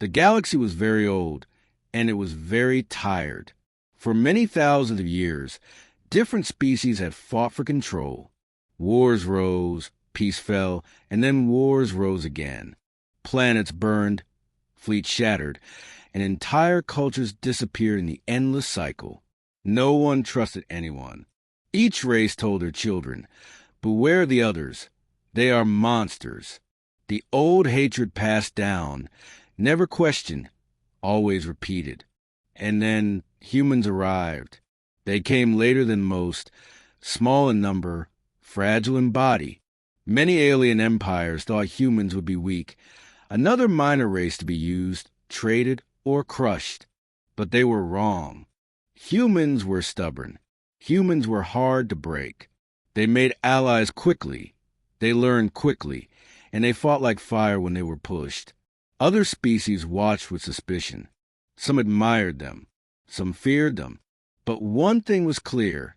The galaxy was very old, and it was very tired. For many thousands of years, different species had fought for control. Wars rose, peace fell, and then wars rose again. Planets burned, fleets shattered, and entire cultures disappeared in the endless cycle. No one trusted anyone. Each race told their children, "Beware the others. They are monsters." The old hatred passed down, never questioned, always repeated. And then humans arrived. They came later than most, small in number, fragile in body. Many alien empires thought humans would be weak, another minor race to be used, traded, or crushed. But they were wrong. Humans were stubborn. Humans were hard to break. They made allies quickly. They learned quickly, and they fought like fire when they were pushed. Other species watched with suspicion. Some admired them. Some feared them. But one thing was clear.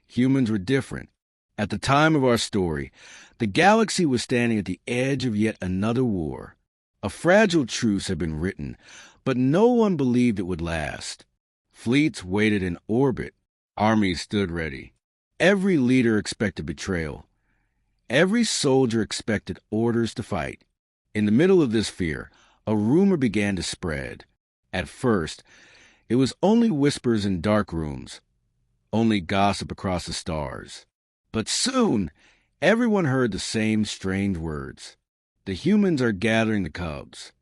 Humans were different. At the time of our story, the galaxy was standing at the edge of yet another war. A fragile truce had been written, but no one believed it would last. Fleets waited in orbit. Armies stood ready. Every leader expected betrayal. Every soldier expected orders to fight. In the middle of this fear, a rumor began to spread. At first, it was only whispers in dark rooms, only gossip across the stars. But soon, everyone heard the same strange words. The humans are gathering the cubs.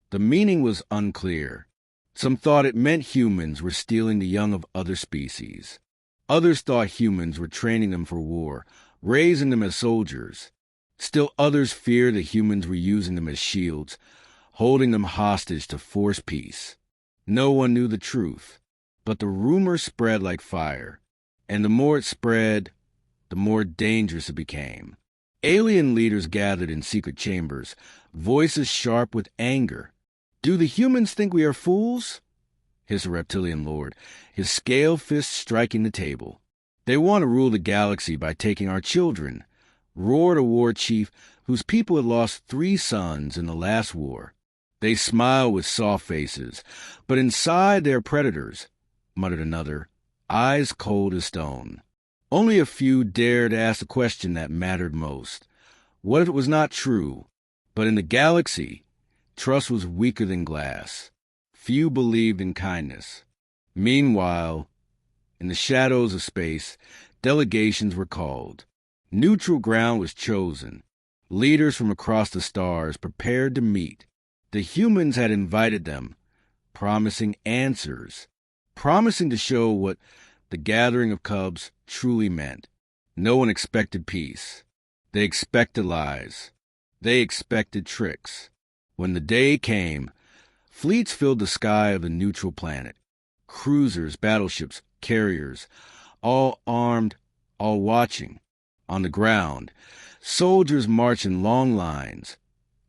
The meaning was unclear. Some thought it meant humans were stealing the young of other species. Others thought humans were training them for war, raising them as soldiers. Still others feared that humans were using them as shields, holding them hostage to force peace. No one knew the truth, but the rumor spread like fire, and the more it spread, the more dangerous it became. Alien leaders gathered in secret chambers, voices sharp with anger. "Do the humans think we are fools?" hissed a reptilian lord, his scale fist striking the table. "They want to rule the galaxy by taking our children," roared a war chief whose people had lost 3 sons in the last war. "They smile with soft faces, but inside they are predators," muttered another, eyes cold as stone. Only a few dared ask the question that mattered most. What if it was not true? But in the galaxy, trust was weaker than glass. Few believed in kindness. Meanwhile, in the shadows of space, delegations were called. Neutral ground was chosen. Leaders from across the stars prepared to meet. The humans had invited them, promising answers, promising to show what the gathering of cubs truly meant. No one expected peace. They expected lies. They expected tricks. When the day came, fleets filled the sky of the neutral planet. Cruisers, battleships, carriers, all armed, all watching. On the ground, soldiers marched in long lines,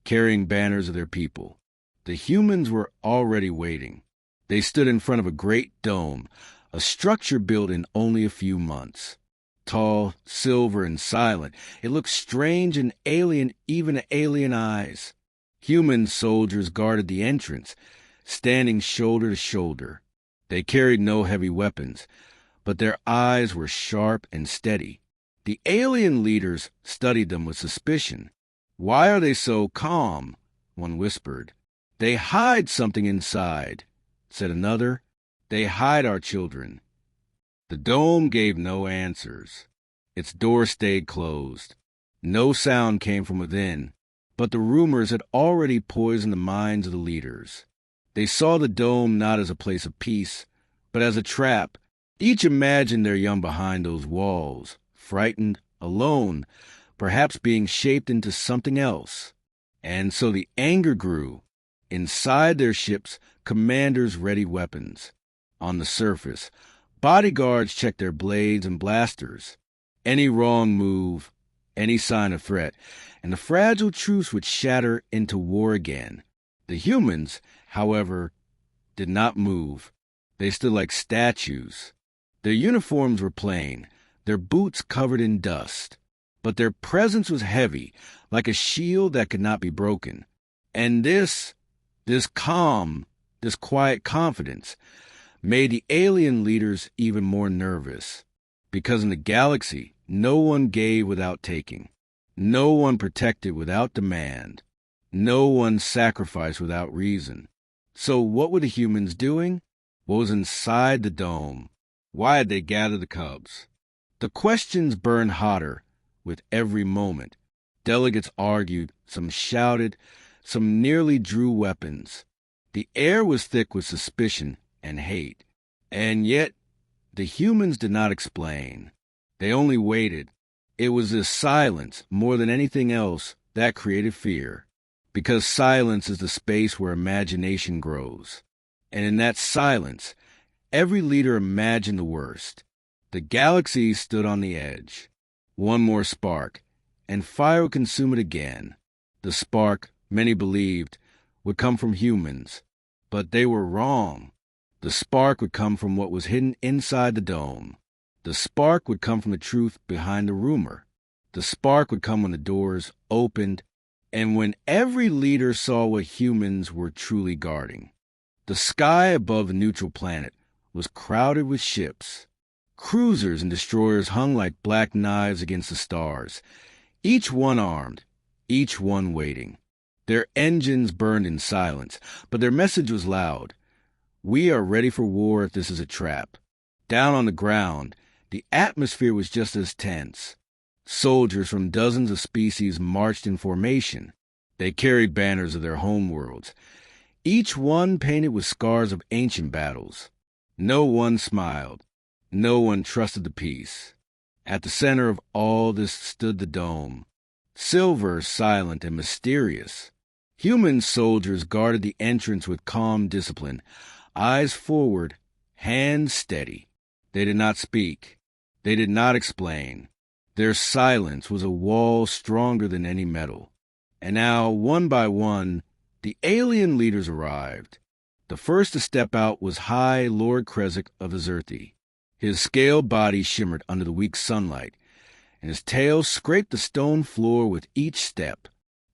carrying banners of their people. The humans were already waiting. They stood in front of a great dome, a structure built in only a few months. Tall, silver, and silent, it looked strange and alien even to alien eyes. Human soldiers guarded the entrance, standing shoulder to shoulder. They carried no heavy weapons, but their eyes were sharp and steady. The alien leaders studied them with suspicion. "Why are they so calm?" one whispered. "They hide something inside," said another. "They hide our children." The dome gave no answers. Its door stayed closed. No sound came from within, but the rumors had already poisoned the minds of the leaders. They saw the dome not as a place of peace, but as a trap. Each imagined their young behind those walls, frightened, alone, perhaps being shaped into something else. And so the anger grew. Inside their ships, commanders readied weapons. On the surface, bodyguards checked their blades and blasters. Any wrong move, any sign of threat, and the fragile truce would shatter into war again. The humans, however, did not move. They stood like statues. Their uniforms were plain, their boots covered in dust. But their presence was heavy, like a shield that could not be broken. And this This calm, this quiet confidence made the alien leaders even more nervous, because in the galaxy, no one gave without taking, no one protected without demand, no one sacrificed without reason. So what were the humans doing? What was inside the dome? Why had they gathered the cubs? The questions burned hotter with every moment. Delegates argued, some shouted, some nearly drew weapons. The air was thick with suspicion and hate. And yet, the humans did not explain. They only waited. It was this silence, more than anything else, that created fear. Because silence is the space where imagination grows. And in that silence, every leader imagined the worst. The galaxy stood on the edge. One more spark, and fire would consume it again. The spark, many believed, would come from humans. But they were wrong. The spark would come from what was hidden inside the dome. The spark would come from the truth behind the rumor. The spark would come when the doors opened, and when every leader saw what humans were truly guarding. The sky above the neutral planet was crowded with ships. Cruisers and destroyers hung like black knives against the stars, each one armed, each one waiting. Their engines burned in silence, but their message was loud. We are ready for war if this is a trap. Down on the ground, the atmosphere was just as tense. Soldiers from dozens of species marched in formation. They carried banners of their homeworlds, each one painted with scars of ancient battles. No one smiled. No one trusted the peace. At the center of all this stood the dome, silver, silent, and mysterious. Human soldiers guarded the entrance with calm discipline, eyes forward, hands steady. They did not speak. They did not explain. Their silence was a wall stronger than any metal. And now, one by one, the alien leaders arrived. The first to step out was High Lord Krezk of Azerthi. His scaled body shimmered under the weak sunlight, and his tail scraped the stone floor with each step.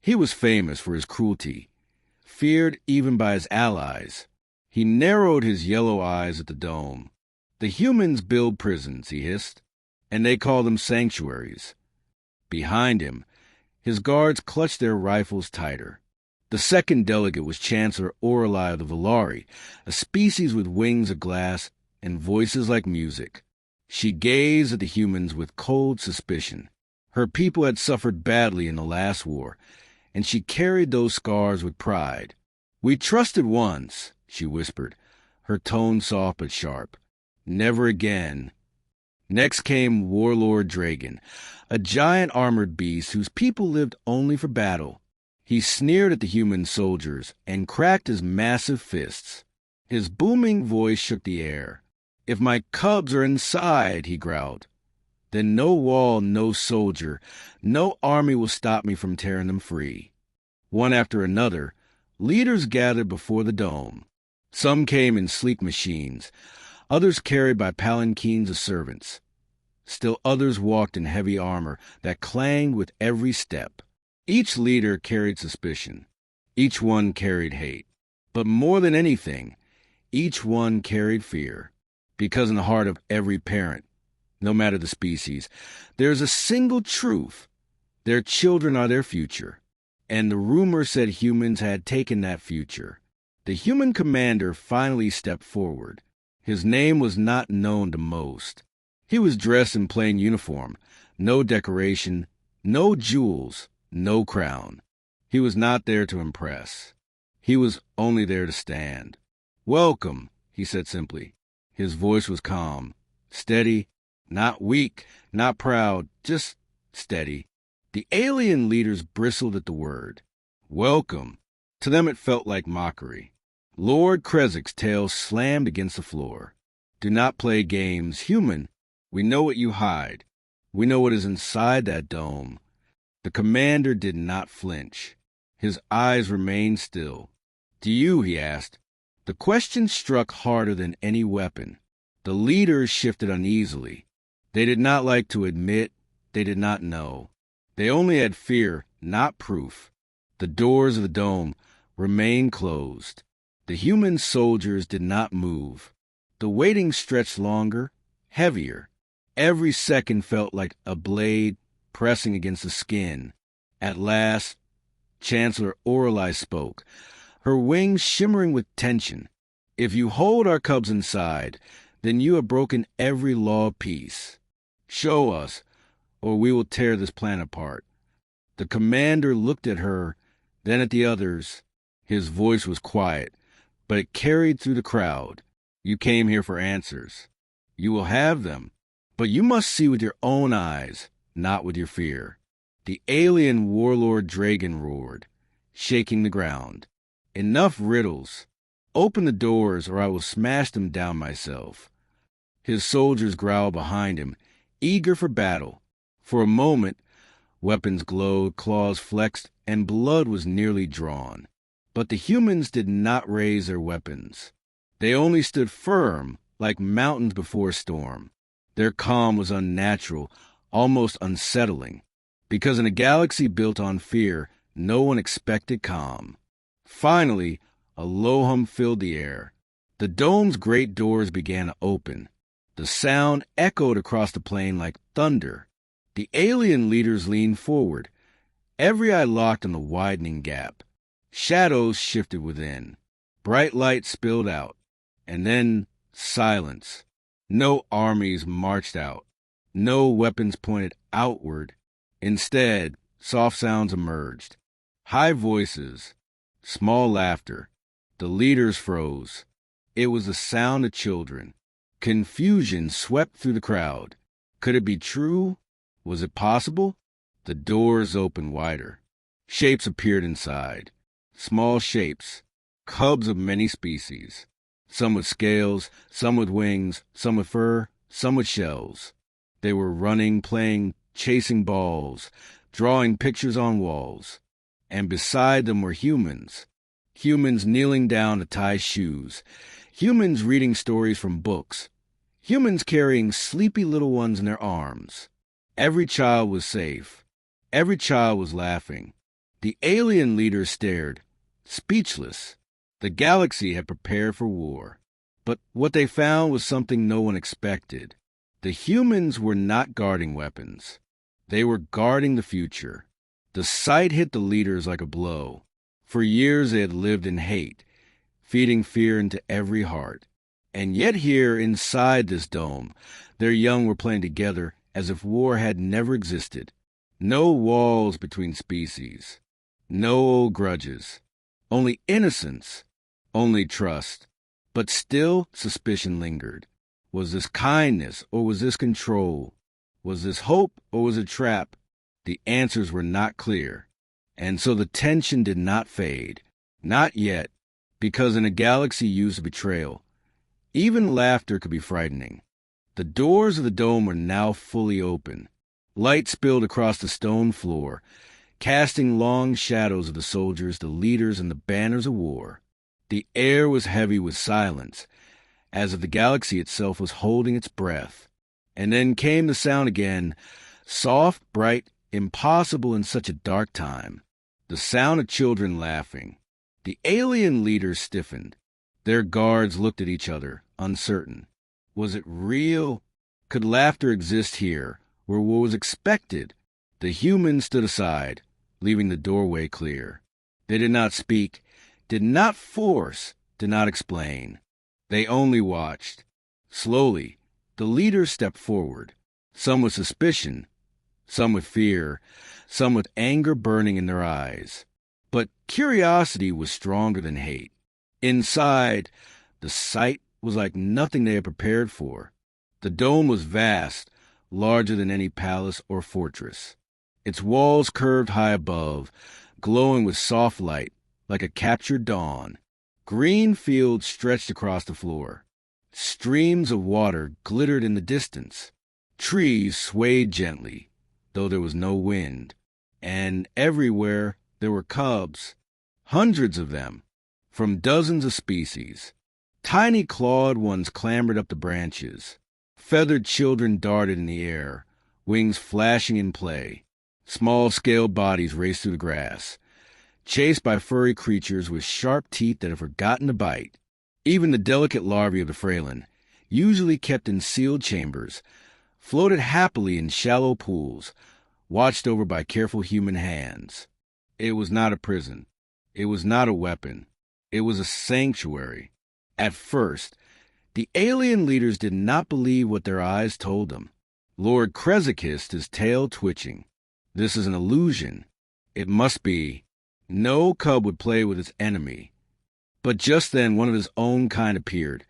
He was famous for his cruelty, feared even by his allies. He narrowed his yellow eyes at the dome. The humans build prisons, he hissed, and they call them sanctuaries. Behind him, his guards clutched their rifles tighter. The second delegate was Chancellor Orlai of the Valari, a species with wings of glass and voices like music. She gazed at the humans with cold suspicion. Her people had suffered badly in the last war, and she carried those scars with pride. We trusted once, she whispered, her tone soft but sharp. Never again. Next came Warlord Dragon, a giant armored beast whose people lived only for battle. He sneered at the human soldiers and cracked his massive fists. His booming voice shook the air. If my cubs are inside, he growled, then no wall, no soldier, no army will stop me from tearing them free. One after another, leaders gathered before the dome. Some came in sleek machines, others carried by palanquins of servants. Still others walked in heavy armor that clanged with every step. Each leader carried suspicion. Each one carried hate. But more than anything, each one carried fear. Because in the heart of every parent, no matter the species, there is a single truth. Their children are their future. And the rumor said humans had taken that future. The human commander finally stepped forward. His name was not known to most. He was dressed in plain uniform, no decoration, no jewels, no crown. He was not there to impress. He was only there to stand. Welcome, he said simply. His voice was calm, steady, not weak, not proud, just steady. The alien leaders bristled at the word. Welcome. To them it felt like mockery. Lord Krezk's tail slammed against the floor. Do not play games, human. We know what you hide. We know what is inside that dome. The commander did not flinch. His eyes remained still. Do you, he asked. The question struck harder than any weapon. The leaders shifted uneasily. They did not like to admit. They did not know. They only had fear, not proof. The doors of the dome remained closed. The human soldiers did not move. The waiting stretched longer, heavier. Every second felt like a blade pressing against the skin. At last, Chancellor Orlai spoke, her wings shimmering with tension. "If you hold our cubs inside, then you have broken every law of peace. Show us, or we will tear this planet apart." The commander looked at her, then at the others. His voice was quiet, but it carried through the crowd. "You came here for answers. You will have them, but you must see with your own eyes, not with your fear." The alien warlord Dragon roared, shaking the ground. "Enough riddles. Open the doors, or I will smash them down myself." His soldiers growled behind him, eager for battle. For a moment, weapons glowed, claws flexed, and blood was nearly drawn. But the humans did not raise their weapons. They only stood firm, like mountains before a storm. Their calm was unnatural, almost unsettling. Because in a galaxy built on fear, no one expected calm. Finally, a low hum filled the air. The dome's great doors began to open. The sound echoed across the plain like thunder. The alien leaders leaned forward, every eye locked on the widening gap. Shadows shifted within. Bright light spilled out. And then silence. No armies marched out. No weapons pointed outward. Instead, soft sounds emerged. High voices. Small laughter. The leaders froze. It was the sound of children. Confusion swept through the crowd. Could it be true? Was it possible? The doors opened wider. Shapes appeared inside. Small shapes. Cubs of many species. Some with scales, some with wings, some with fur, some with shells. They were running, playing, chasing balls, drawing pictures on walls. And beside them were humans. Humans kneeling down to tie shoes. Humans reading stories from books. Humans carrying sleepy little ones in their arms. Every child was safe. Every child was laughing. The alien leaders stared, speechless. The galaxy had prepared for war. But what they found was something no one expected. The humans were not guarding weapons. They were guarding the future. The sight hit the leaders like a blow. For years they had lived in hate, feeding fear into every heart. And yet here, inside this dome, their young were playing together as if war had never existed. No walls between species. No old grudges. Only innocence. Only trust. But still suspicion lingered. Was this kindness or was this control? Was this hope or was it trap? The answers were not clear. And so the tension did not fade. Not yet. Because in a galaxy used to betrayal, even laughter could be frightening. The doors of the dome were now fully open. Light spilled across the stone floor, casting long shadows of the soldiers, the leaders, and the banners of war. The air was heavy with silence, as if the galaxy itself was holding its breath. And then came the sound again, soft, bright, impossible in such a dark time. The sound of children laughing. The alien leaders stiffened. Their guards looked at each other, uncertain. Was it real? Could laughter exist here, where what was expected? The humans stood aside, leaving the doorway clear. They did not speak, did not force, did not explain. They only watched. Slowly, the leaders stepped forward, some with suspicion, some with fear, some with anger burning in their eyes. But curiosity was stronger than hate. Inside, the sight was like nothing they had prepared for. The dome was vast, larger than any palace or fortress. Its walls curved high above, glowing with soft light, like a captured dawn. Green fields stretched across the floor. Streams of water glittered in the distance. Trees swayed gently, though there was no wind. And everywhere there were cubs, hundreds of them, from dozens of species. Tiny clawed ones clambered up the branches. Feathered children darted in the air, wings flashing in play. Small-scaled bodies raced through the grass. chased by furry creatures with sharp teeth that have forgotten to bite. Even the delicate larvae of the Frelin, usually kept in sealed chambers, floated happily in shallow pools, watched over by careful human hands. It was not a prison. It was not a weapon. It was a sanctuary. At first, the alien leaders did not believe what their eyes told them. Lord Krezek hissed, his tail twitching. This is an illusion. It must be. No cub would play with its enemy. But just then one of his own kind appeared,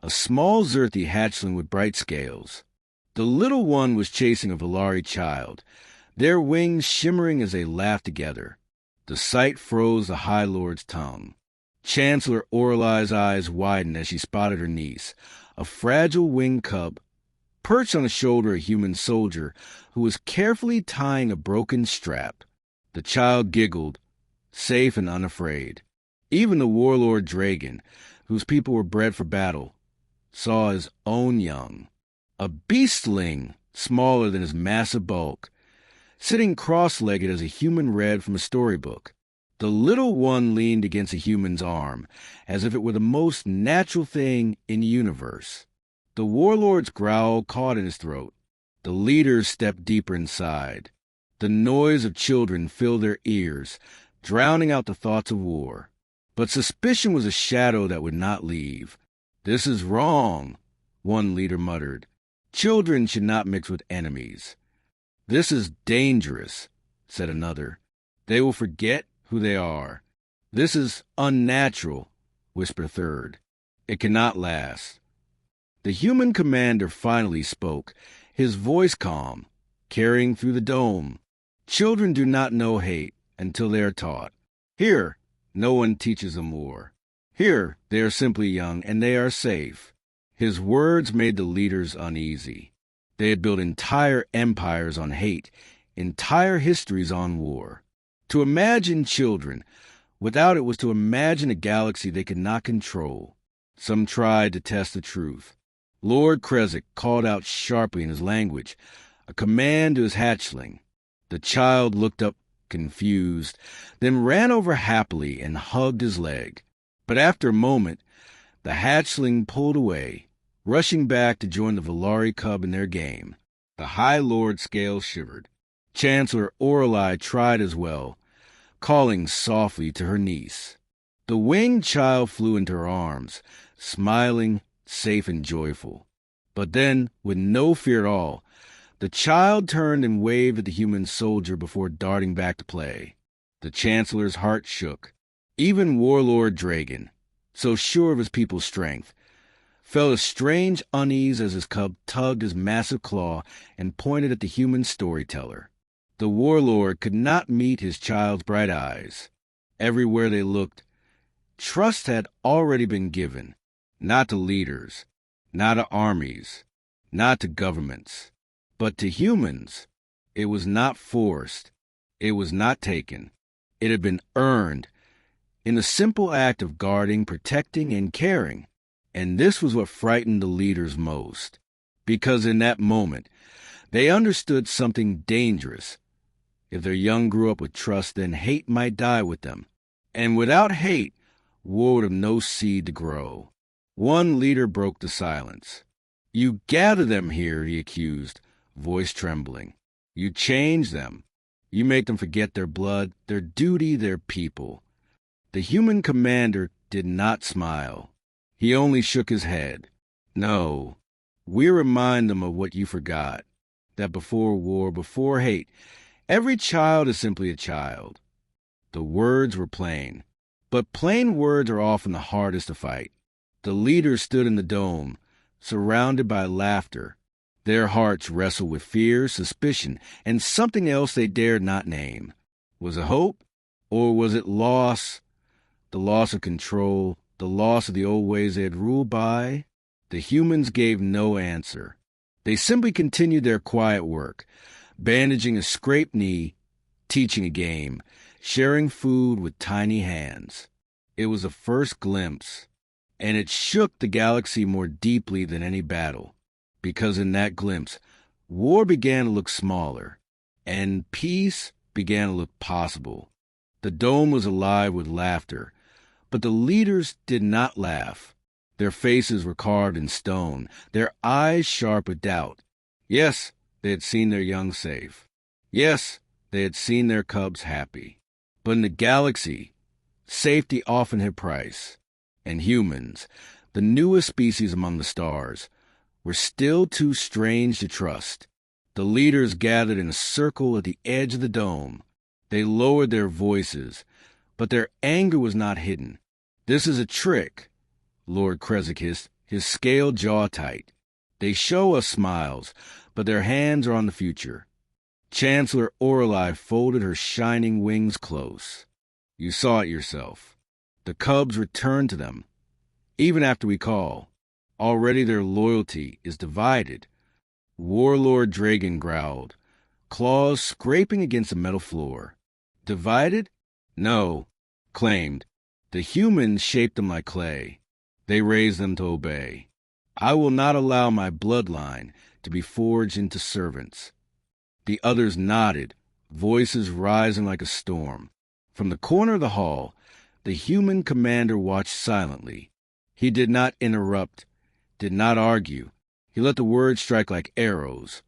a small Zerthi hatchling with bright scales. The little one was chasing a Valari child, their wings shimmering as they laughed together. The sight froze the High Lord's tongue. Chancellor Orelai's eyes widened as she spotted her niece, a fragile winged cub, perched on the shoulder of a human soldier who was carefully tying a broken strap. The child giggled, safe and unafraid. Even the warlord Dragon, whose people were bred for battle, saw his own young, a beastling smaller than his massive bulk, sitting cross-legged as a human read from a storybook. The little one leaned against a human's arm, as if it were the most natural thing in the universe. The warlord's growl caught in his throat. The leaders stepped deeper inside. The noise of children filled their ears, drowning out the thoughts of war. But suspicion was a shadow that would not leave. "This is wrong," one leader muttered. "Children should not mix with enemies." "This is dangerous," said another. "They will forget who they are." "This is unnatural," whispered a third. "It cannot last." The human commander finally spoke, his voice calm, carrying through the dome. "Children do not know hate until they are taught. Here, no one teaches them war. Here, they are simply young, and they are safe." His words made the leaders uneasy. They had built entire empires on hate, entire histories on war. To imagine children without it was to imagine a galaxy they could not control. Some tried to test the truth. Lord Krezek called out sharply in his language, a command to his hatchling. The child looked up confused, then ran over happily and hugged his leg. But after a moment, the hatchling pulled away, rushing back to join the Valari cub in their game. The High Lord's scales shivered. Chancellor Orelai tried as well, calling softly to her niece. The winged child flew into her arms, smiling, safe and joyful. But then, with no fear at all, the child turned and waved at the human soldier before darting back to play. The Chancellor's heart shook. Even Warlord Dragon, so sure of his people's strength, felt a strange unease as his cub tugged his massive claw and pointed at the human storyteller. The warlord could not meet his child's bright eyes. Everywhere they looked, trust had already been given, not to leaders, not to armies, not to governments, but to humans. It was not forced. It was not taken. It had been earned in the simple act of guarding, protecting, and caring. And this was what frightened the leaders most, because in that moment, they understood something dangerous. If their young grew up with trust, then hate might die with them. And without hate, war would have no seed to grow. One leader broke the silence. "You gather them here," he accused, voice trembling. "You change them. You make them forget their blood, their duty, their people." The human commander did not smile. He only shook his head. "No, we remind them of what you forgot, that before war, before hate, every child is simply a child." The words were plain, but plain words are often the hardest to fight. The leaders stood in the dome, surrounded by laughter. Their hearts wrestled with fear, suspicion, and something else they dared not name. Was it hope? Or was it loss? The loss of control, the loss of the old ways they had ruled by? The humans gave no answer. They simply continued their quiet work, bandaging a scraped knee, teaching a game, sharing food with tiny hands. It was a first glimpse, and it shook the galaxy more deeply than any battle, because in that glimpse, war began to look smaller, and peace began to look possible. The dome was alive with laughter, but the leaders did not laugh. Their faces were carved in stone, their eyes sharp with doubt. Yes, they had seen their young safe. Yes, they had seen their cubs happy. But in the galaxy, safety often had price, and humans, the newest species among the stars, were still too strange to trust. The leaders gathered in a circle at the edge of the dome. They lowered their voices, but their anger was not hidden. "This is a trick," Lord Kresik hissed, his scaled jaw tight. "They show us smiles, but their hands are on the future." Chancellor Orelai folded her shining wings close. "You saw it yourself. The cubs returned to them, even after we call. Already their loyalty is divided." Warlord Dragon growled, claws scraping against the metal floor. "Divided? No," claimed. "The humans shaped them like clay. They raised them to obey. I will not allow my bloodline to be forged into servants." The others nodded, voices rising like a storm. From the corner of the hall, the human commander watched silently. He did not interrupt, did not argue. He let the words strike like arrows.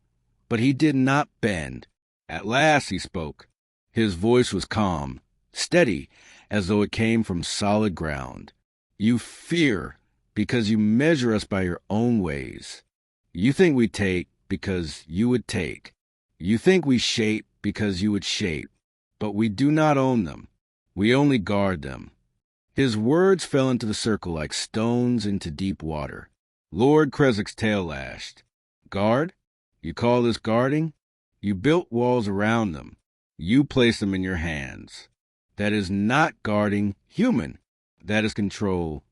But he did not bend. At last he spoke. His voice was calm, steady, as though it came from solid ground. "You fear because you measure us by your own ways. You think we take because you would take. You think we shape because you would shape. But we do not own them. We only guard them." His words fell into the circle like stones into deep water. Lord Kresik's tail lashed. "Guard? You call this guarding? You built walls around them. You placed them in your hands. That is not guarding human. That is control."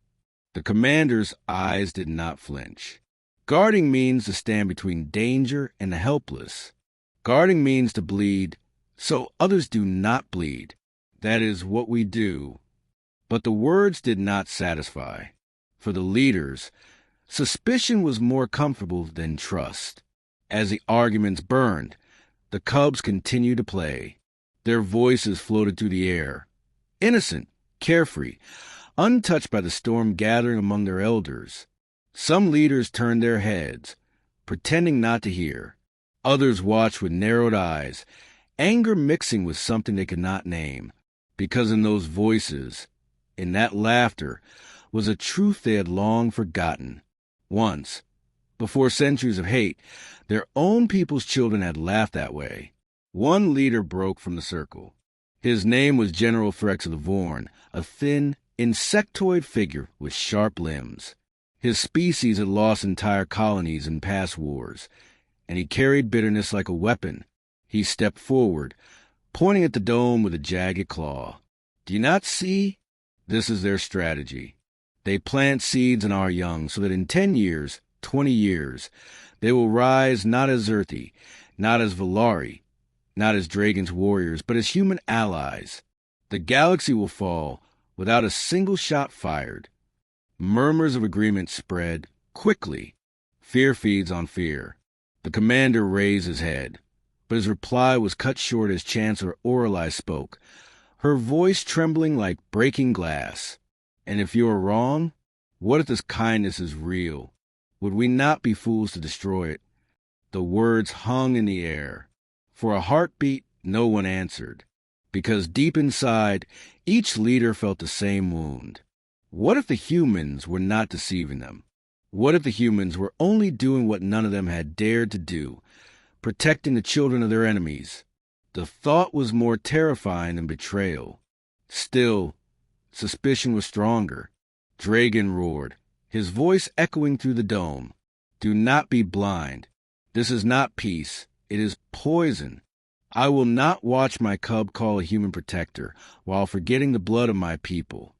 The commander's eyes did not flinch. "Guarding means to stand between danger and the helpless. Guarding means to bleed so others do not bleed. That is what we do." But the words did not satisfy. For the leaders, suspicion was more comfortable than trust. As the arguments burned, the cubs continued to play. Their voices floated through the air, innocent, carefree, untouched by the storm gathering among their elders. Some leaders turned their heads, pretending not to hear. Others watched with narrowed eyes, anger mixing with something they could not name, because in those voices, in that laughter, was a truth they had long forgotten. Once, before centuries of hate, their own people's children had laughed that way. One leader broke from the circle. His name was General Threx of the Vorn, a thin, insectoid figure with sharp limbs. His species had lost entire colonies in past wars, and he carried bitterness like a weapon. He stepped forward, pointing at the dome with a jagged claw. "Do you not see? This is their strategy. They plant seeds in our young so that in 10 years, 20 years, they will rise not as Earthi, not as Valari, not as Dragon's warriors, but as human allies. The galaxy will fall without a single shot fired." Murmurs of agreement spread quickly. Fear feeds on fear. The commander raised his head, but his reply was cut short as Chancellor Orelai spoke, her voice trembling like breaking glass. "And if you are wrong, what if this kindness is real? Would we not be fools to destroy it?" The words hung in the air. For a heartbeat, no one answered, because deep inside, each leader felt the same wound. What if the humans were not deceiving them? What if the humans were only doing what none of them had dared to do, protecting the children of their enemies? The thought was more terrifying than betrayal. Still, suspicion was stronger. Dragon roared, his voice echoing through the dome. "Do not be blind. This is not peace. It is poison. I will not watch my cub call a human protector while forgetting the blood of my people."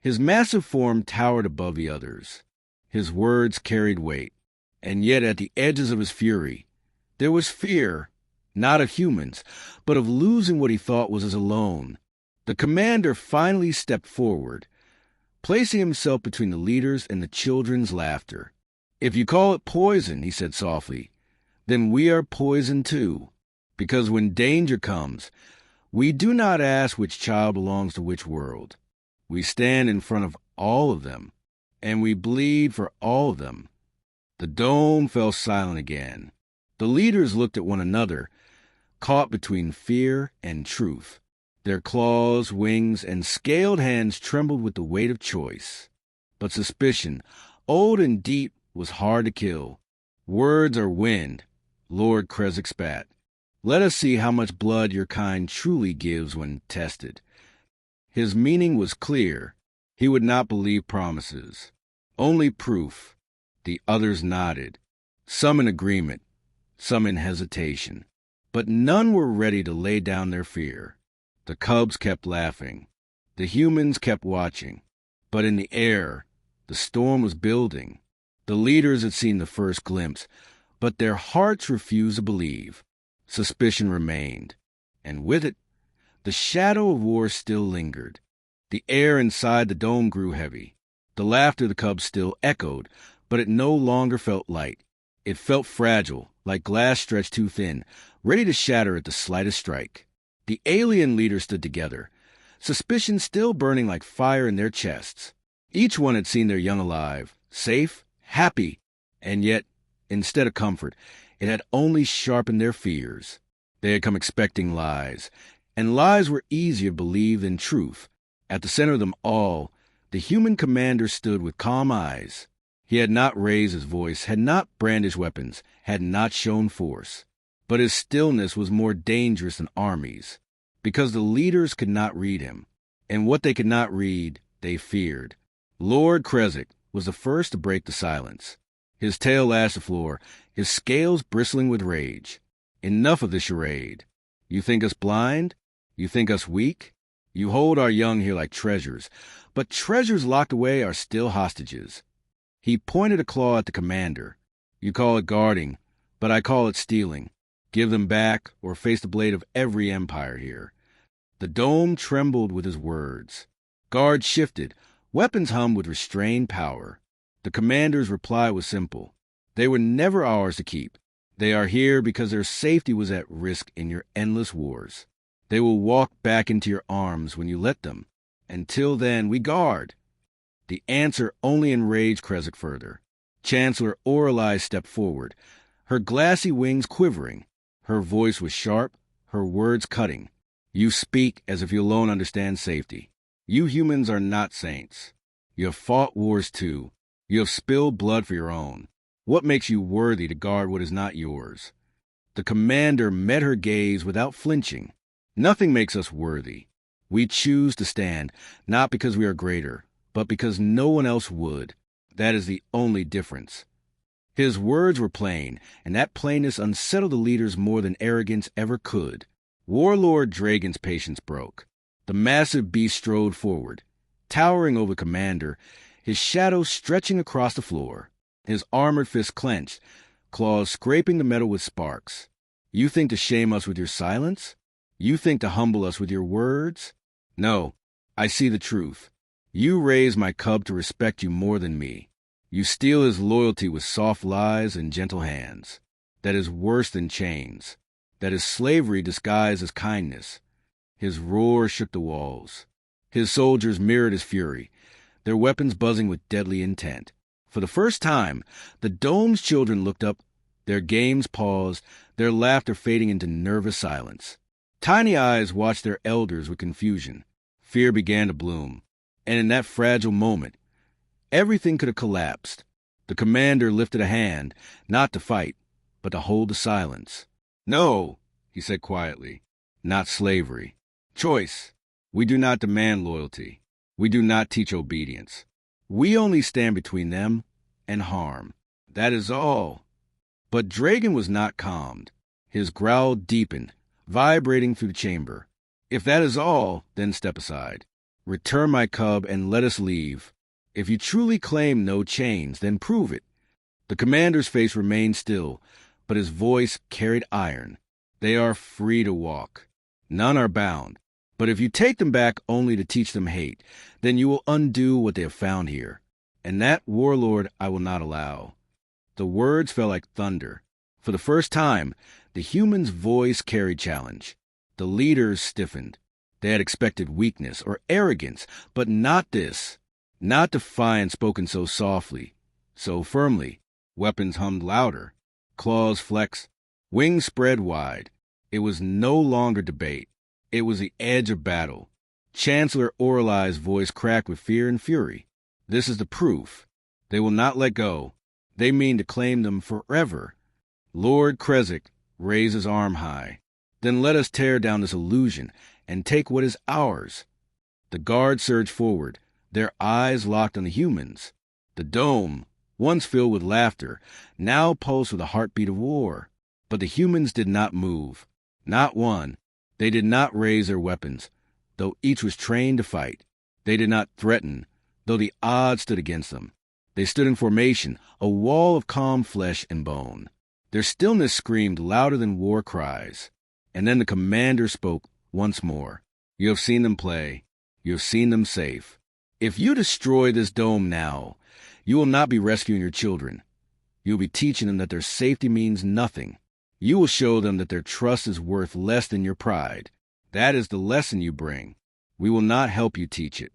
His massive form towered above the others. His words carried weight, and yet at the edges of his fury, there was fear, not of humans, but of losing what he thought was his alone. The commander finally stepped forward, placing himself between the leaders and the children's laughter. "If you call it poison," he said softly, "then we are poison too. Because when danger comes, We do not ask which child belongs to which world. We stand in front of all of them, and we bleed for all of them. The dome fell silent again. The leaders looked at one another, caught between fear and truth. Their claws, wings, and scaled hands trembled with the weight of choice. But suspicion, old and deep, was hard to kill. Words are wind, Lord Kresik spat. Let us see how much blood your kind truly gives when tested. His meaning was clear. He would not believe promises. Only proof. The others nodded, some in agreement, some in hesitation. But none were ready to lay down their fear. The cubs kept laughing. The humans kept watching. But in the air, the storm was building. The leaders had seen the first glimpse, but their hearts refused to believe. Suspicion remained, and with it, the shadow of war still lingered. The air inside the dome grew heavy. The laughter of the cubs still echoed, but it no longer felt light. It felt fragile, like glass stretched too thin, ready to shatter at the slightest strike. The alien leaders stood together, suspicion still burning like fire in their chests. Each one had seen their young alive, safe, happy, and yet, instead of comfort, it had only sharpened their fears. They had come expecting lies, and lies were easier to believe than truth. At the center of them all, the human commander stood with calm eyes. He had not raised his voice, had not brandished weapons, had not shown force. But his stillness was more dangerous than armies, because the leaders could not read him. And what they could not read, they feared. Lord Kresik was the first to break the silence. His tail lashed the floor, his scales bristling with rage. Enough of the charade. You think us blind? You think us weak? You hold our young here like treasures, but treasures locked away are still hostages. He pointed a claw at the commander. You call it guarding, but I call it stealing. Give them back, or face the blade of every empire here. The dome trembled with his words. Guards shifted, weapons hummed with restrained power. The commander's reply was simple. They were never ours to keep. They are here because their safety was at risk in your endless wars. They will walk back into your arms when you let them. Until then, we guard. The answer only enraged Kresik further. Chancellor Orelai stepped forward, her glassy wings quivering. Her voice was sharp, her words cutting. You speak as if you alone understand safety. You humans are not saints. You have fought wars too. You have spilled blood for your own. What makes you worthy to guard what is not yours? The commander met her gaze without flinching. Nothing makes us worthy. We choose to stand, not because we are greater, but because no one else would. That is the only difference. His words were plain, and that plainness unsettled the leaders more than arrogance ever could. Warlord Dragon's patience broke. The massive beast strode forward, towering over the commander, his shadow stretching across the floor. His armored fists clenched, claws scraping the metal with sparks. You think to shame us with your silence? You think to humble us with your words? No, I see the truth. You raise my cub to respect you more than me. You steal his loyalty with soft lies and gentle hands. That is worse than chains. That is slavery disguised as kindness. His roar shook the walls. His soldiers mirrored his fury, their weapons buzzing with deadly intent. For the first time, the dome's children looked up, their games paused, their laughter fading into nervous silence. Tiny eyes watched their elders with confusion. Fear began to bloom. And in that fragile moment, everything could have collapsed. The commander lifted a hand, not to fight, but to hold the silence. No, he said quietly, not slavery. Choice. We do not demand loyalty. We do not teach obedience. We only stand between them and harm. That is all. But Dragon was not calmed. His growl deepened, vibrating through the chamber. If that is all, then step aside. Return my cub and let us leave. If you truly claim no chains, then prove it. The commander's face remained still, but his voice carried iron. They are free to walk. None are bound. But if you take them back only to teach them hate, then you will undo what they have found here. And that, warlord, I will not allow. The words fell like thunder. For the first time, the human's voice carried challenge. The leaders stiffened. They had expected weakness or arrogance, but not this. Not defiance spoken so softly, so firmly. Weapons hummed louder. Claws flexed. Wings spread wide. It was no longer debate. It was the edge of battle. Chancellor Orlai's voice cracked with fear and fury. This is the proof. They will not let go. They mean to claim them forever. Lord Kresik raised his arm high. Then let us tear down this illusion and take what is ours. The guards surged forward, their eyes locked on the humans. The dome, once filled with laughter, now pulsed with the heartbeat of war. But the humans did not move. Not one. They did not raise their weapons, though each was trained to fight. They did not threaten, though the odds stood against them. They stood in formation, a wall of calm flesh and bone. Their stillness screamed louder than war cries. And then the commander spoke once more. You have seen them play. You have seen them safe. If you destroy this dome now, you will not be rescuing your children. You will be teaching them that their safety means nothing. You will show them that their trust is worth less than your pride. That is the lesson you bring. We will not help you teach it.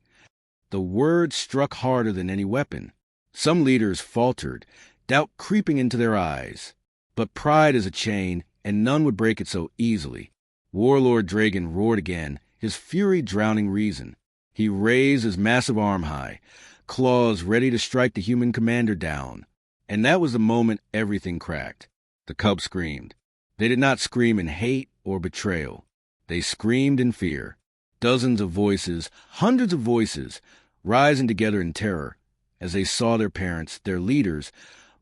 The words struck harder than any weapon. Some leaders faltered, doubt creeping into their eyes. But pride is a chain, and none would break it so easily. Warlord Dragon roared again, his fury drowning reason. He raised his massive arm high, claws ready to strike the human commander down. And that was the moment everything cracked. The cub screamed. They did not scream in hate or betrayal. They screamed in fear. Dozens of voices, hundreds of voices, rising together in terror as they saw their parents, their leaders,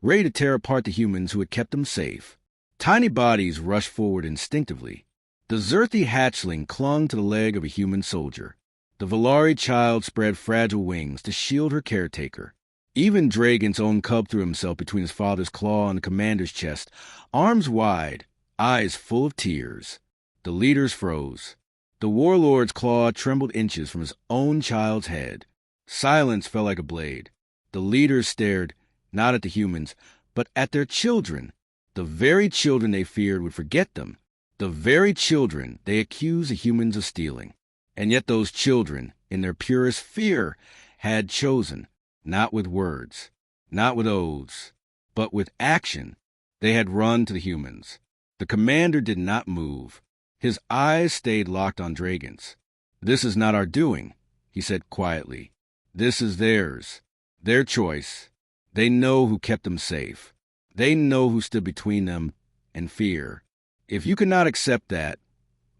ready to tear apart the humans who had kept them safe. Tiny bodies rushed forward instinctively. The Xerthi hatchling clung to the leg of a human soldier. The Valari child spread fragile wings to shield her caretaker. Even Dragon's own cub threw himself between his father's claw and the commander's chest, arms wide, eyes full of tears. The leaders froze. The warlord's claw trembled inches from his own child's head. Silence fell like a blade. The leaders stared, not at the humans, but at their children. The very children they feared would forget them. The very children they accused the humans of stealing. And yet those children, in their purest fear, had chosen, not with words, not with oaths, but with action. They had run to the humans. The commander did not move. His eyes stayed locked on Dragon's. This is not our doing, he said quietly. This is theirs, their choice. They know who kept them safe. They know who stood between them and fear. If you cannot accept that,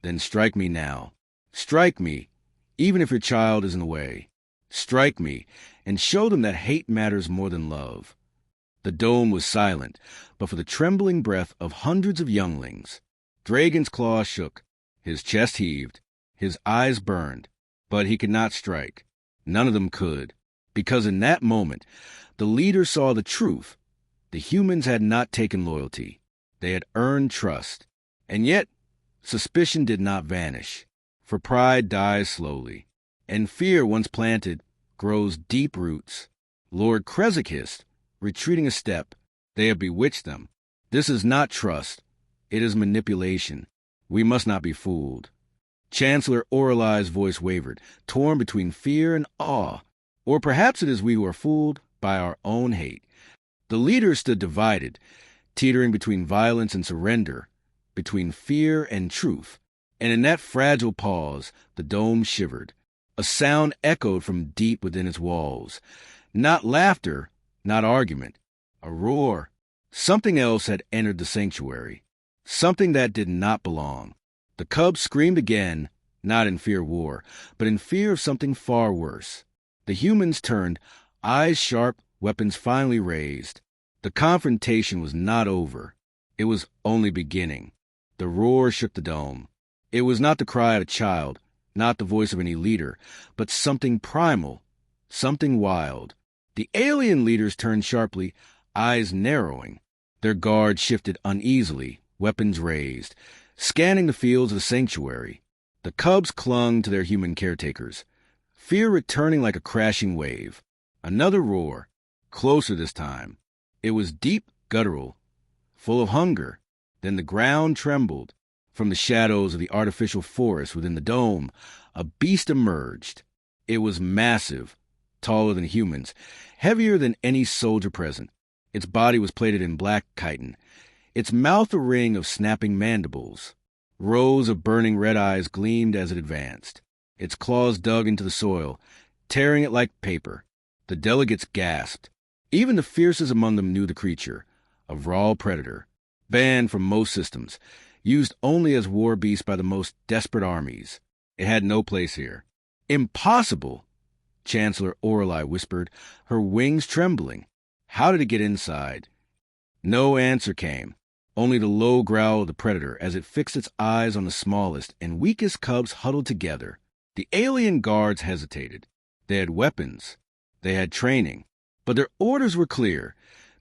then strike me now. Strike me, even if your child is in the way. Strike me, and show them that hate matters more than love. The dome was silent, but for the trembling breath of hundreds of younglings. Dragon's claw shook, his chest heaved, his eyes burned, but he could not strike. None of them could, because in that moment, the leader saw the truth. The humans had not taken loyalty. They had earned trust. And yet, suspicion did not vanish, for pride dies slowly, and fear, once planted, grows deep roots. Lord Kresik hissed, retreating a step. They have bewitched them. This is not trust. It is manipulation. We must not be fooled. Chancellor Orlai's voice wavered, torn between fear and awe. Or perhaps it is we who are fooled by our own hate. The leaders stood divided, teetering between violence and surrender, between fear and truth. And in that fragile pause, the dome shivered. A sound echoed from deep within its walls. Not laughter, not argument. A roar. Something else had entered the sanctuary. Something that did not belong. The cub screamed again, not in fear of war, but in fear of something far worse. The humans turned, eyes sharp, weapons finally raised. The confrontation was not over. It was only beginning. The roar shook the dome. It was not the cry of a child, not the voice of any leader, but something primal, something wild. The alien leaders turned sharply, eyes narrowing. Their guard shifted uneasily, weapons raised, scanning the fields of the sanctuary. The cubs clung to their human caretakers, fear returning like a crashing wave. Another roar, closer this time. It was deep, guttural, full of hunger. Then the ground trembled. From the shadows of the artificial forest within the dome, a beast emerged. It was massive, taller than humans, heavier than any soldier present. Its body was plated in black chitin, its mouth a ring of snapping mandibles. Rows of burning red eyes gleamed as it advanced. Its claws dug into the soil, tearing it like paper. The delegates gasped. Even the fiercest among them knew the creature, a raw predator, banned from most systems, used only as war beasts by the most desperate armies. It had no place here. Impossible, Chancellor Orlai whispered, her wings trembling. How did it get inside? No answer came, only the low growl of the predator as it fixed its eyes on the smallest and weakest cubs huddled together. The alien guards hesitated. They had weapons. They had training. But their orders were clear.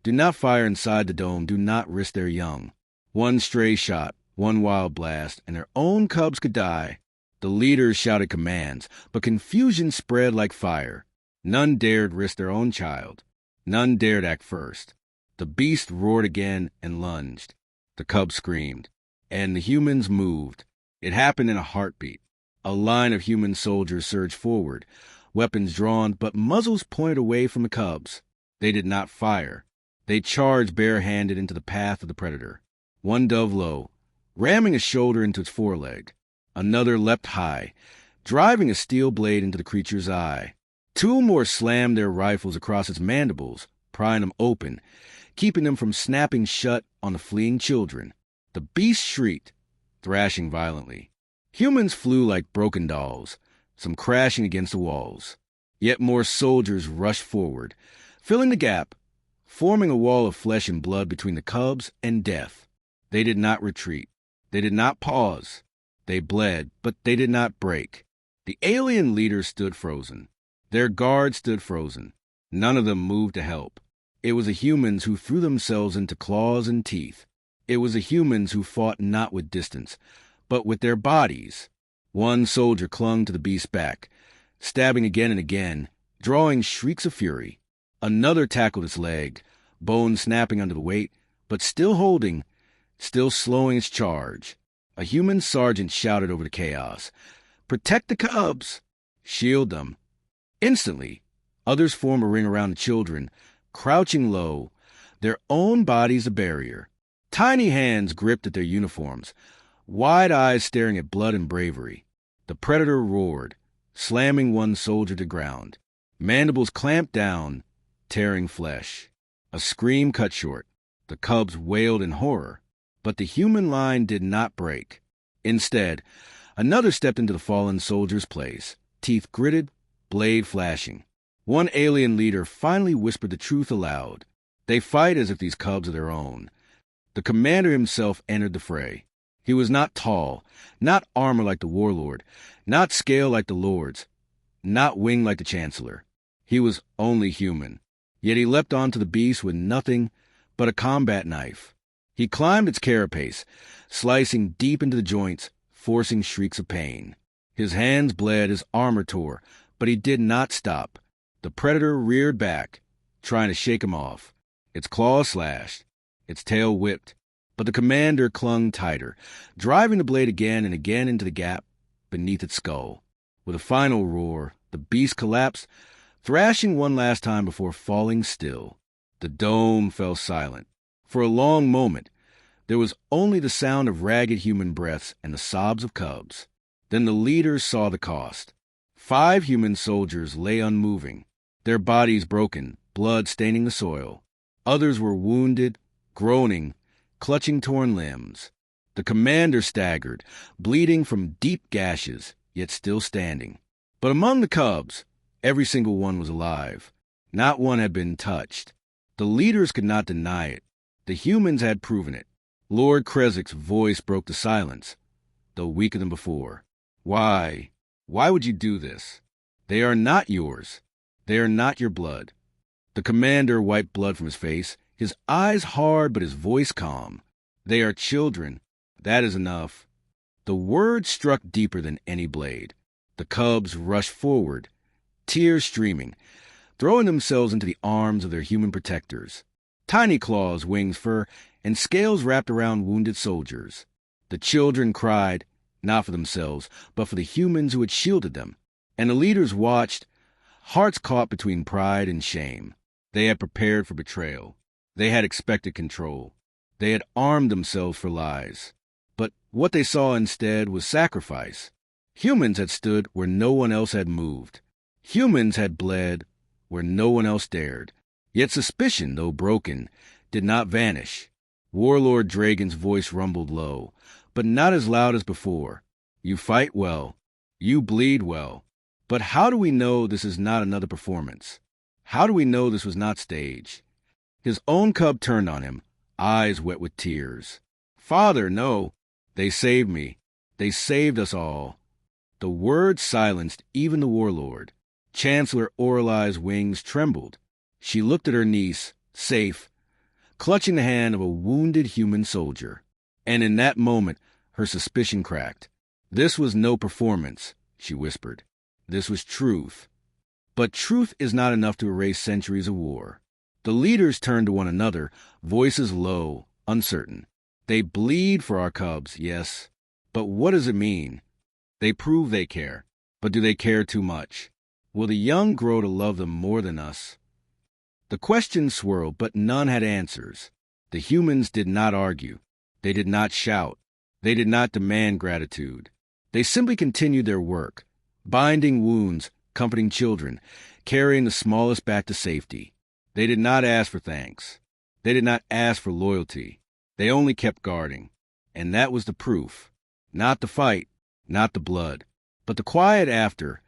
Do not fire inside the dome. Do not risk their young. One stray shot, one wild blast, and their own cubs could die. The leaders shouted commands, but confusion spread like fire. None dared risk their own child. None dared act first. The beast roared again and lunged. The cubs screamed, and the humans moved. It happened in a heartbeat. A line of human soldiers surged forward, weapons drawn, but muzzles pointed away from the cubs. They did not fire. They charged barehanded into the path of the predator. One dove low, ramming a shoulder into its foreleg. Another leapt high, driving a steel blade into the creature's eye. Two more slammed their rifles across its mandibles, prying them open, keeping them from snapping shut on the fleeing children. The beast shrieked, thrashing violently. Humans flew like broken dolls, some crashing against the walls. Yet more soldiers rushed forward, filling the gap, forming a wall of flesh and blood between the cubs and death. They did not retreat. They did not pause. They bled, but they did not break. The alien leaders stood frozen. Their guards stood frozen. None of them moved to help. It was the humans who threw themselves into claws and teeth. It was the humans who fought not with distance, but with their bodies. One soldier clung to the beast's back, stabbing again and again, drawing shrieks of fury. Another tackled its leg, bones snapping under the weight, but still holding, still slowing its charge. A human sergeant shouted over the chaos, "Protect the cubs! Shield them!" Instantly, others formed a ring around the children, crouching low, their own bodies a barrier. Tiny hands gripped at their uniforms, wide eyes staring at blood and bravery. The predator roared, slamming one soldier to ground. Mandibles clamped down, tearing flesh. A scream cut short. The cubs wailed in horror. But the human line did not break. Instead, another stepped into the fallen soldier's place, teeth gritted, blade flashing. One alien leader finally whispered the truth aloud. They fight as if these cubs are their own. The commander himself entered the fray. He was not tall, not armor like the warlord, not scale like the lords, not winged like the chancellor. He was only human. Yet he leapt onto the beast with nothing but a combat knife. He climbed its carapace, slicing deep into the joints, forcing shrieks of pain. His hands bled, his armor tore, but he did not stop. The predator reared back, trying to shake him off. Its claws slashed, its tail whipped, but the commander clung tighter, driving the blade again and again into the gap beneath its skull. With a final roar, the beast collapsed, thrashing one last time before falling still. The dome fell silent. For a long moment, there was only the sound of ragged human breaths and the sobs of cubs. Then the leaders saw the cost. 5 human soldiers lay unmoving, their bodies broken, blood staining the soil. Others were wounded, groaning, clutching torn limbs. The commander staggered, bleeding from deep gashes, yet still standing. But among the cubs, every single one was alive. Not one had been touched. The leaders could not deny it. The humans had proven it. Lord Kresek's voice broke the silence, though weaker than before. Why? Why would you do this? They are not yours. They are not your blood. The commander wiped blood from his face, his eyes hard but his voice calm. They are children. That is enough. The words struck deeper than any blade. The cubs rushed forward, tears streaming, throwing themselves into the arms of their human protectors. Tiny claws, wings, fur, and scales wrapped around wounded soldiers. The children cried, not for themselves, but for the humans who had shielded them. And the leaders watched, hearts caught between pride and shame. They had prepared for betrayal. They had expected control. They had armed themselves for lies. But what they saw instead was sacrifice. Humans had stood where no one else had moved. Humans had bled where no one else dared. Yet suspicion, though broken, did not vanish. Warlord Dragon's voice rumbled low, but not as loud as before. You fight well. You bleed well. But how do we know this is not another performance? How do we know this was not staged? His own cub turned on him, eyes wet with tears. Father, no. They saved me. They saved us all. The words silenced even the warlord. Chancellor Orelai's wings trembled. She looked at her niece, safe, clutching the hand of a wounded human soldier. And in that moment, her suspicion cracked. This was no performance, she whispered. This was truth. But truth is not enough to erase centuries of war. The leaders turned to one another, voices low, uncertain. They bleed for our cubs, yes. But what does it mean? They prove they care. But do they care too much? Will the young grow to love them more than us? The questions swirled, but none had answers. The humans did not argue. They did not shout. They did not demand gratitude. They simply continued their work, binding wounds, comforting children, carrying the smallest back to safety. They did not ask for thanks. They did not ask for loyalty. They only kept guarding. And that was the proof. Not the fight, not the blood, but the quiet after,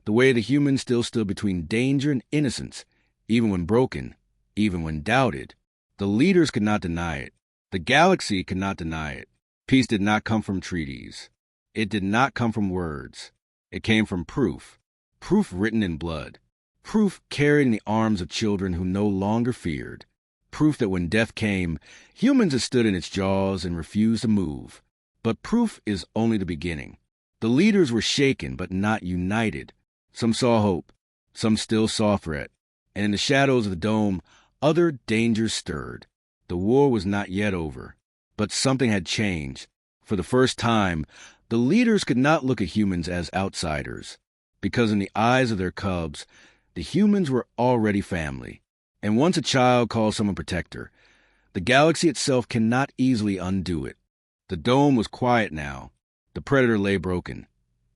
the way the humans still stood between danger and innocence, even when broken, even when doubted. The leaders could not deny it. The galaxy could not deny it. Peace did not come from treaties. It did not come from words. It came from proof. Proof written in blood. Proof carried in the arms of children who no longer feared. Proof that when death came, humans had stood in its jaws and refused to move. But proof is only the beginning. The leaders were shaken but not united. Some saw hope. Some still saw threat. And in the shadows of the dome, other dangers stirred. The war was not yet over. But something had changed. For the first time, the leaders could not look at humans as outsiders, because in the eyes of their cubs, the humans were already family. And once a child calls someone protector, the galaxy itself cannot easily undo it. The dome was quiet now. The predator lay broken.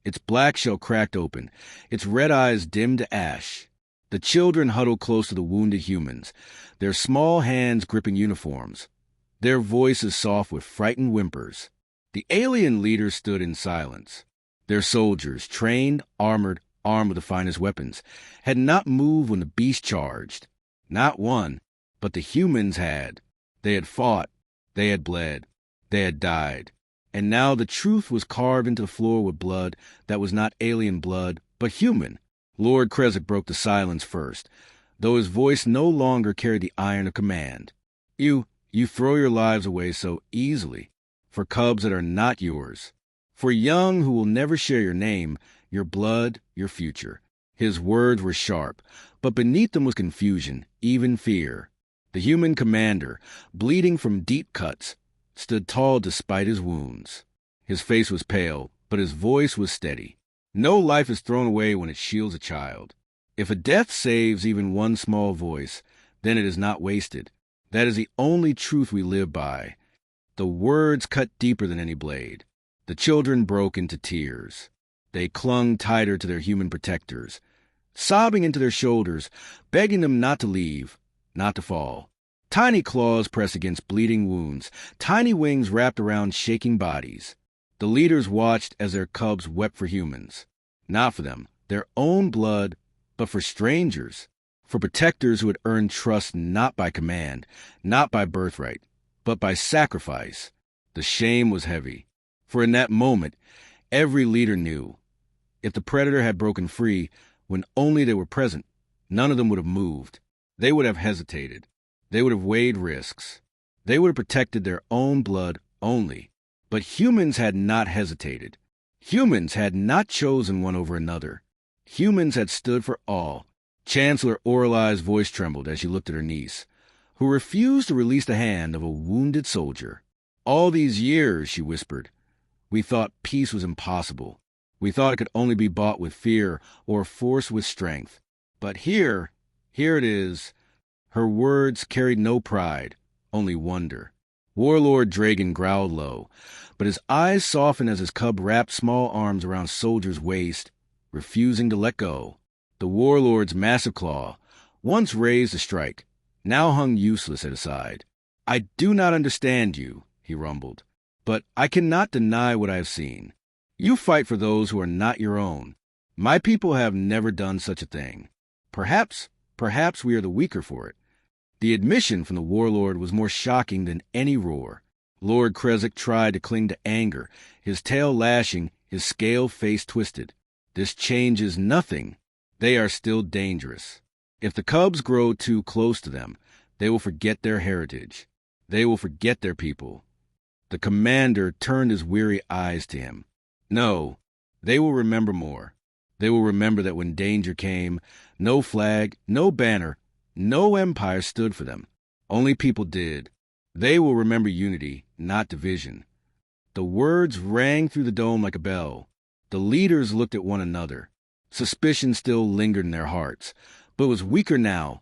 Its black shell cracked open, its red eyes dimmed to ash. The children huddled close to the wounded humans, their small hands gripping uniforms, their voices soft with frightened whimpers. The alien leaders stood in silence. Their soldiers, trained, armored, armed with the finest weapons, had not moved when the beast charged. Not one, but the humans had. They had fought. They had bled. They had died. And now the truth was carved into the floor with blood that was not alien blood, but human. Lord Krezek broke the silence first, though his voice no longer carried the iron of command. You throw your lives away so easily, for cubs that are not yours, for young who will never share your name, your blood, your future. His words were sharp, but beneath them was confusion, even fear. The human commander, bleeding from deep cuts, stood tall despite his wounds. His face was pale, but his voice was steady. No life is thrown away when it shields a child. If a death saves even one small voice, then it is not wasted. That is the only truth we live by. The words cut deeper than any blade. The children broke into tears. They clung tighter to their human protectors, sobbing into their shoulders, begging them not to leave, not to fall. Tiny claws pressed against bleeding wounds, tiny wings wrapped around shaking bodies. The leaders watched as their cubs wept for humans. Not for them, their own blood, but for strangers, for protectors who had earned trust not by command, not by birthright, but by sacrifice. The shame was heavy, for in that moment, every leader knew. If the predator had broken free, when only they were present, none of them would have moved. They would have hesitated. They would have weighed risks. They would have protected their own blood only. But humans had not hesitated. Humans had not chosen one over another. Humans had stood for all. Chancellor Orelai's voice trembled as she looked at her niece, who refused to release the hand of a wounded soldier. All these years, she whispered, we thought peace was impossible. We thought it could only be bought with fear or forced with strength. But here it is. Her words carried no pride, only wonder. Warlord Dragon growled low, but his eyes softened as his cub wrapped small arms around Soldier's waist, refusing to let go. The warlord's massive claw, once raised to strike, now hung useless at his side. I do not understand you, he rumbled, but I cannot deny what I have seen. You fight for those who are not your own. My people have never done such a thing. Perhaps we are the weaker for it. The admission from the warlord was more shocking than any roar. Lord Kresik tried to cling to anger, his tail lashing, his scale face twisted. This changes nothing. They are still dangerous. If the cubs grow too close to them, they will forget their heritage. They will forget their people. The commander turned his weary eyes to him. No, they will remember more. They will remember that when danger came, no flag, no banner, no empire stood for them. Only people did. They will remember unity, not division. The words rang through the dome like a bell. The leaders looked at one another. Suspicion still lingered in their hearts, but was weaker now,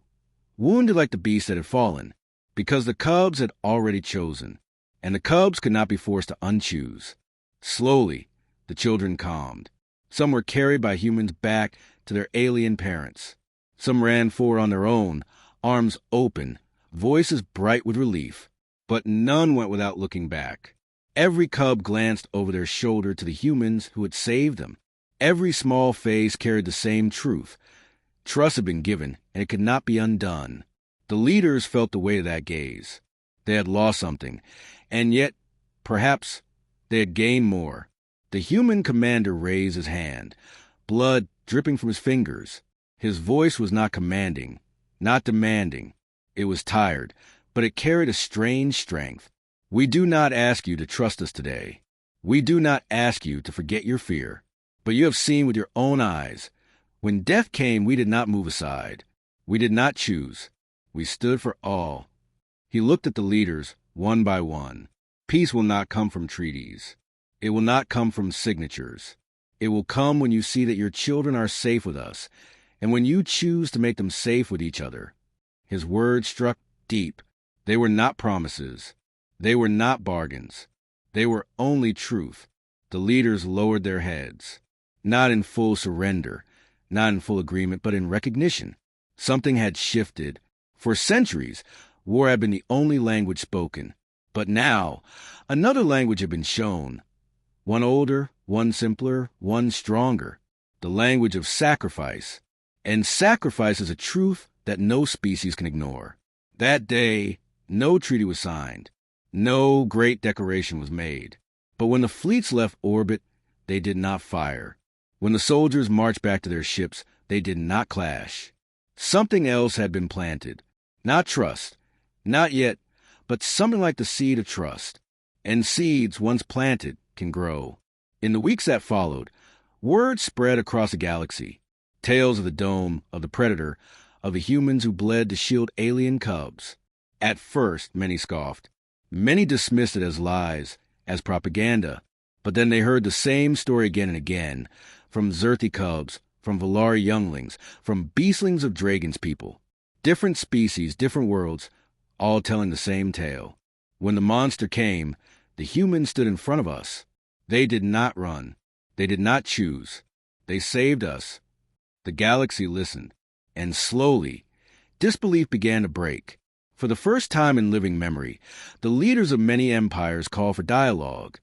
wounded like the beast that had fallen, because the cubs had already chosen, and the cubs could not be forced to unchoose. Slowly, the children calmed. Some were carried by humans back to their alien parents. Some ran forward on their own, arms open, voices bright with relief. But none went without looking back. Every cub glanced over their shoulder to the humans who had saved them. Every small face carried the same truth. Trust had been given, and it could not be undone. The leaders felt the weight of that gaze. They had lost something, and yet, perhaps, they had gained more. The human commander raised his hand, blood dripping from his fingers. His voice was not commanding, not demanding. It was tired, but it carried a strange strength. We do not ask you to trust us today. We do not ask you to forget your fear. But you have seen with your own eyes. When death came, we did not move aside. We did not choose. We stood for all. He looked at the leaders, one by one. Peace will not come from treaties. It will not come from signatures. It will come when you see that your children are safe with us, and when you choose to make them safe with each other. His words struck deep. They were not promises. They were not bargains. They were only truth. The leaders lowered their heads, not in full surrender, not in full agreement, but in recognition. Something had shifted. For centuries, war had been the only language spoken. But now, another language had been shown. One older, one simpler, one stronger. The language of sacrifice. And sacrifice is a truth that no species can ignore. That day, no treaty was signed. No great declaration was made. But when the fleets left orbit, they did not fire. When the soldiers marched back to their ships, they did not clash. Something else had been planted. Not trust. Not yet, but something like the seed of trust. And seeds, once planted, can grow. In the weeks that followed, word spread across the galaxy. Tales of the dome, of the predator, of the humans who bled to shield alien cubs. At first, many scoffed. Many dismissed it as lies, as propaganda. But then they heard the same story again and again, from Xerthi cubs, from Valari younglings, from beastlings of Dragon's people. Different species, different worlds, all telling the same tale. When the monster came, the humans stood in front of us. They did not run. They did not choose. They saved us. The galaxy listened. And slowly, disbelief began to break. For the first time in living memory, the leaders of many empires called for dialogue.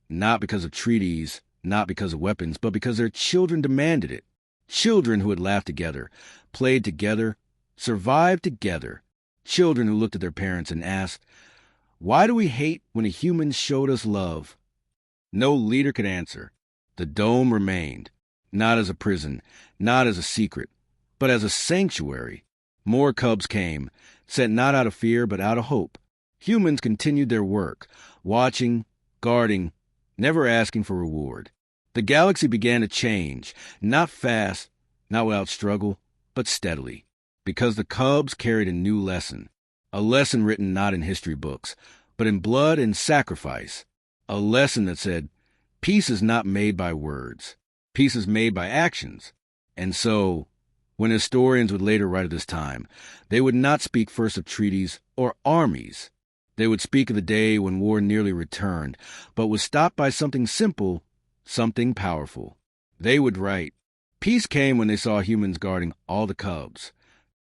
Not because of treaties, not because of weapons, but because their children demanded it. Children who had laughed together, played together, survived together. Children who looked at their parents and asked, "Why do we hate when a human showed us love?" No leader could answer. The dome remained, not as a prison, not as a secret, but as a sanctuary. More cubs came, sent not out of fear, but out of hope. Humans continued their work, watching, guarding, never asking for reward. The galaxy began to change, not fast, not without struggle, but steadily, because the cubs carried a new lesson, a lesson written not in history books, but in blood and sacrifice. A lesson that said, peace is not made by words. Peace is made by actions. And so, when historians would later write of this time, they would not speak first of treaties or armies. They would speak of the day when war nearly returned, but was stopped by something simple, something powerful. They would write, peace came when they saw humans guarding all the cubs,